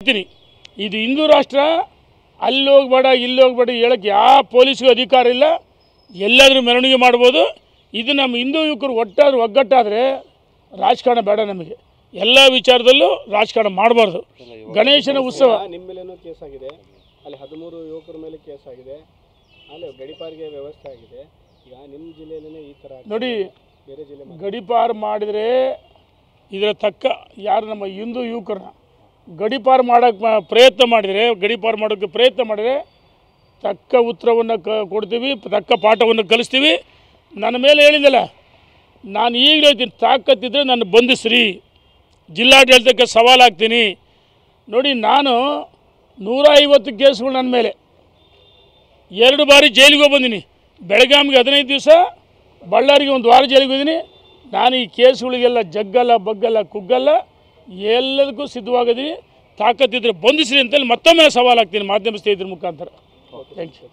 ಹೇಳ್ತೀನಿ, ಇದು ಹಿಂದೂ ರಾಷ್ಟ್ರ, ಅಲ್ಲಿ ಹೋಗ್ಬೇಡ ಇಲ್ಲಿ ಹೋಗ್ಬೇಡ ಹೇಳೋಕ್ಕೆ ಯಾವ ಪೊಲೀಸ್ಗೂ ಅಧಿಕಾರ ಇಲ್ಲ. ಎಲ್ಲಾದರೂ ಮೆರವಣಿಗೆ ಮಾಡ್ಬೋದು. ಇದು ನಮ್ಮ ಹಿಂದೂ ಯುವಕರು ಒಗ್ಗಟ್ಟಾದರೆ ರಾಜಕಾರಣ ಬೇಡ. ನಮಗೆ ಎಲ್ಲ ವಿಚಾರದಲ್ಲೂ ರಾಜಕಾರಣ ಮಾಡಬಾರ್ದು. ಗಣೇಶನ ಉತ್ಸವ ನಿಮ್ಮ ಮೇಲೇನೂ ಕೇಸ್ ಆಗಿದೆ, ಅಲ್ಲಿ 13 ಯುವಕರ ಮೇಲೆ ಕೇಸ್ ಆಗಿದೆ, ಅಲ್ಲಿ ಗಡಿಪಾರಿಗೆ ವ್ಯವಸ್ಥೆ ಆಗಿದೆ. ಈಗ ನಿಮ್ಮ ಜಿಲ್ಲೆಯಲ್ಲೇ ಈ ಥರ ನೋಡಿ, ಬೇರೆ ಜಿಲ್ಲೆ ಗಡಿಪಾರು ಮಾಡಿದರೆ ಇದರ ತಕ್ಕ ಯಾರು ನಮ್ಮ ಹಿಂದೂ ಯುವಕರನ್ನ ಗಡಿಪಾರು ಮಾಡೋಕ್ಕೆ ಪ್ರಯತ್ನ ಮಾಡಿದರೆ ತಕ್ಕ ಉತ್ತರವನ್ನು ಕೊಡ್ತೀವಿ, ತಕ್ಕ ಪಾಠವನ್ನು ಕಲಿಸ್ತೀವಿ. ನನ್ನ ಮೇಲೆ ಹೇಳಿದ್ದಲ್ಲ, ನಾನು ಈಗಲೇ ಹೇಳ್ತೀನಿ, ತಾಕತ್ತಿದ್ದರೆ ನನ್ನ ಬಂಧಿಸ್ರಿ, ಜಿಲ್ಲಾಡಳಿತಕ್ಕೆ ಸವಾಲಾಗ್ತೀನಿ. ನೋಡಿ, ನಾನು 150 ಕೇಸ್ಗಳು ನನ್ನ ಮೇಲೆ, 2 ಬಾರಿ ಜೈಲಿಗೆ ಹೋಗಿ ಬಂದೀನಿ. ಬೆಳಗಾವಿಗೆ 15 ದಿವಸ, ಬಳ್ಳಾರಿಗೆ 1 ವಾರ ಜೈಲಿಗೆ ಹೋಗಿದ್ದೀನಿ. ನಾನು ಈ ಕೇಸ್ಗಳಿಗೆಲ್ಲ ಜಗ್ಗಲ್ಲ, ಬಗ್ಗಲ್ಲ, ಕುಗ್ಗಲ್ಲ, ಎಲ್ಲದಕ್ಕೂ ಸಿದ್ಧವಾಗಿದ್ದೀನಿ. ತಾಕತ್ತಿದ್ದರೆ ಬಂಧಿಸ್ರಿ ಅಂತೇಳಿ ಮತ್ತೊಮ್ಮೆ ಸವಾಲಾಗ್ತೀನಿ ಮಾಧ್ಯಮ ಸ್ನೇಹಿತರ ಮುಖಾಂತರ. Thank you.